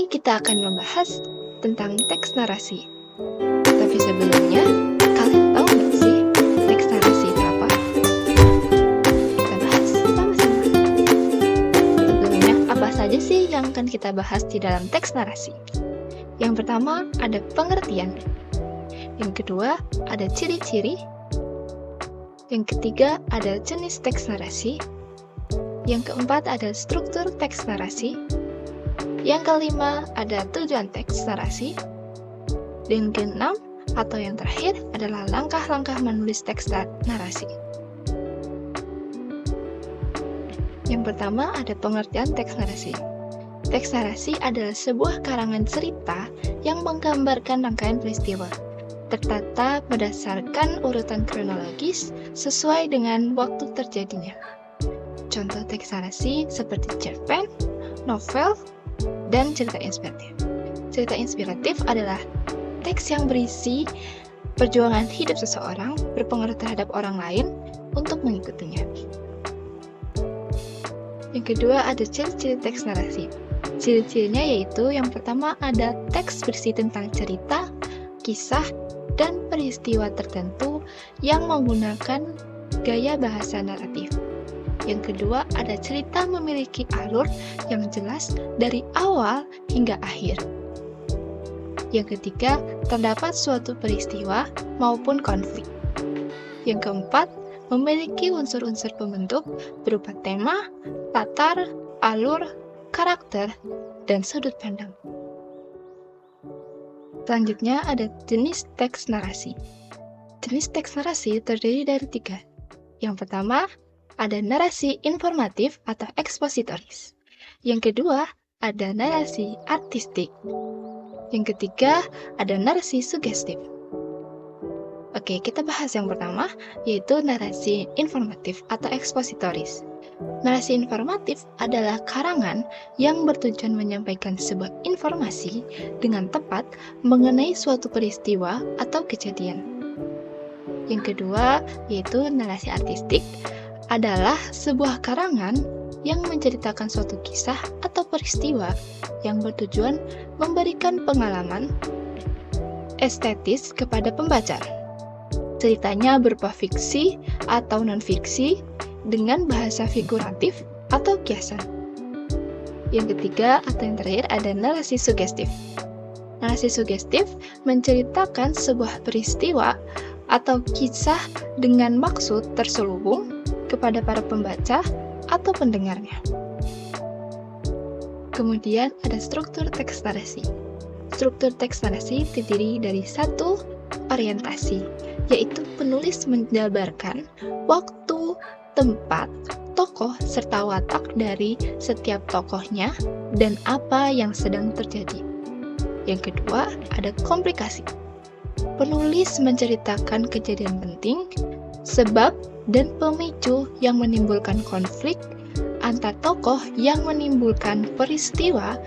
ini kita akan membahas tentang teks narasi. Tapi sebelumnya, kalian tahu nggak sih teks narasi itu apa? Kita bahas sama-sama. Sebelumnya, apa saja sih yang akan kita bahas di dalam teks narasi? Yang pertama, ada pengertian. Yang kedua, ada ciri-ciri. Yang ketiga, ada jenis teks narasi. Yang keempat, ada struktur teks narasi. Yang kelima, ada tujuan teks narasi. Dan keenam, atau yang terakhir, adalah langkah-langkah menulis teks narasi. Yang pertama, ada pengertian teks narasi. Teks narasi adalah sebuah karangan cerita yang menggambarkan rangkaian peristiwa, tertata berdasarkan urutan kronologis sesuai dengan waktu terjadinya. Contoh teks narasi seperti cerpen, novel, dan cerita inspiratif. Cerita inspiratif adalah teks yang berisi perjuangan hidup seseorang berpengaruh terhadap orang lain untuk mengikutinya. Yang kedua, ada ciri-ciri teks narasi. Ciri-cirinya yaitu yang pertama ada teks berisi tentang cerita, kisah, dan peristiwa tertentu yang menggunakan gaya bahasa naratif. Yang kedua, ada cerita memiliki alur yang jelas dari awal hingga akhir. Yang ketiga, terdapat suatu peristiwa maupun konflik. Yang keempat, memiliki unsur-unsur pembentuk berupa tema, latar, alur, karakter, dan sudut pandang. Selanjutnya ada jenis teks narasi. Jenis teks narasi terdiri dari 3. Yang pertama, ada narasi informatif atau ekspositoris. Yang kedua, ada narasi artistik. Yang ketiga, ada narasi sugestif. Oke, kita bahas yang pertama, yaitu narasi informatif atau ekspositoris. Narasi informatif adalah karangan yang bertujuan menyampaikan sebuah informasi dengan tepat mengenai suatu peristiwa atau kejadian. Yang kedua, yaitu narasi artistik, adalah sebuah karangan yang menceritakan suatu kisah atau peristiwa yang bertujuan memberikan pengalaman estetis kepada pembaca. Ceritanya berupa fiksi atau non-fiksi dengan bahasa figuratif atau kiasan. Yang ketiga atau yang terakhir ada narasi sugestif. Narasi sugestif menceritakan sebuah peristiwa atau kisah dengan maksud terselubung kepada para pembaca atau pendengarnya. Kemudian ada struktur teks narasi. Struktur teks narasi terdiri dari 1. Orientasi, yaitu penulis menjabarkan waktu, tempat, tokoh, serta watak dari setiap tokohnya dan apa yang sedang terjadi. Yang kedua, ada komplikasi. Penulis menceritakan kejadian penting, sebab, dan pemicu yang menimbulkan konflik antar tokoh yang menimbulkan peristiwa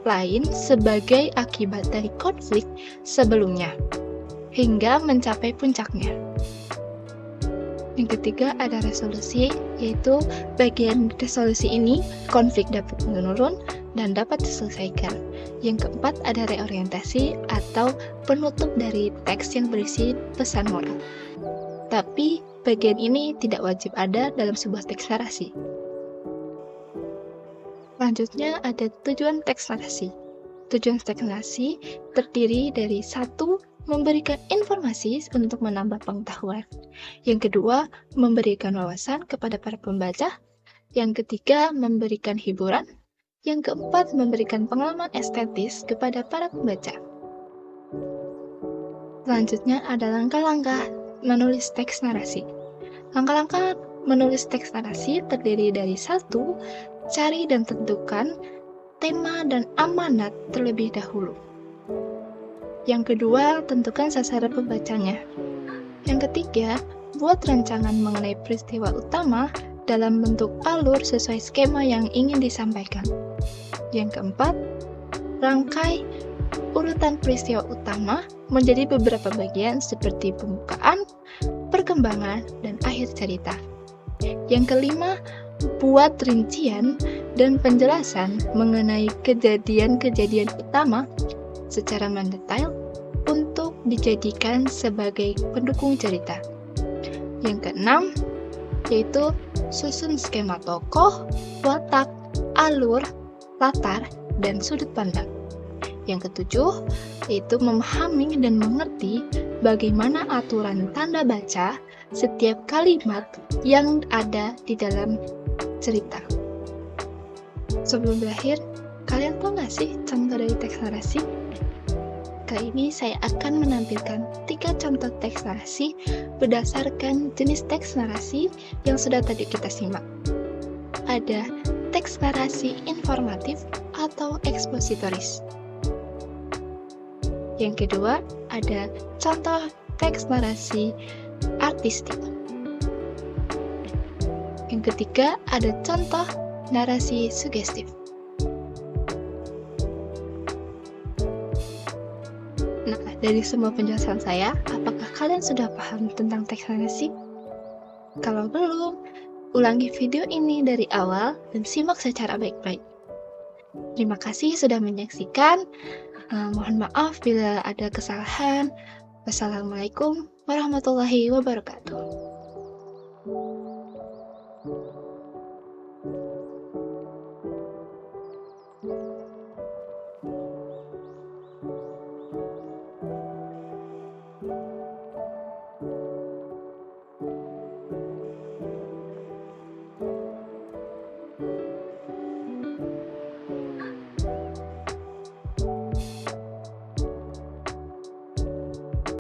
lain sebagai akibat dari konflik sebelumnya, hingga mencapai puncaknya. Yang ketiga ada resolusi, yaitu bagian resolusi ini konflik dapat menurun dan dapat diselesaikan. Yang keempat ada reorientasi atau penutup dari teks yang berisi pesan moral. Tapi bagian ini tidak wajib ada dalam sebuah teks narasi. Selanjutnya ada tujuan teks narasi. Tujuan teks narasi terdiri dari 1. Memberikan informasi untuk menambah pengetahuan. Yang kedua, memberikan wawasan kepada para pembaca. Yang ketiga, memberikan hiburan. Yang keempat, memberikan pengalaman estetis kepada para pembaca. Selanjutnya ada langkah-langkah menulis teks narasi. Langkah-langkah menulis teks narasi terdiri dari 1. Cari dan tentukan tema dan amanat terlebih dahulu. Yang kedua, tentukan sasaran pembacanya. Yang ketiga, buat rancangan mengenai peristiwa utama dalam bentuk alur sesuai skema yang ingin disampaikan. Yang keempat, rangkai urutan peristiwa utama menjadi beberapa bagian seperti pembukaan, perkembangan, dan akhir cerita. Yang kelima, buat rincian dan penjelasan mengenai kejadian-kejadian utama secara mendetail untuk dijadikan sebagai pendukung cerita. Yang keenam, yaitu susun skema tokoh, watak, alur, latar, dan sudut pandang. Yang ketujuh, yaitu memahami dan mengerti bagaimana aturan tanda baca setiap kalimat yang ada di dalam cerita. Sebelum berakhir, kalian tahu nggak sih contoh dari teks narasi? Kali ini saya akan menampilkan 3 contoh teks narasi berdasarkan jenis teks narasi yang sudah tadi kita simak. Ada teks narasi informatif atau ekspositoris. Yang kedua, ada contoh teks narasi artistik. Yang ketiga, ada contoh narasi sugestif. Nah, dari semua penjelasan saya, apakah kalian sudah paham tentang teks narasi? Kalau belum, ulangi video ini dari awal dan simak secara baik-baik. Terima kasih sudah menyaksikan. Mohon maaf bila ada kesalahan. Wassalamualaikum warahmatullahi wabarakatuh.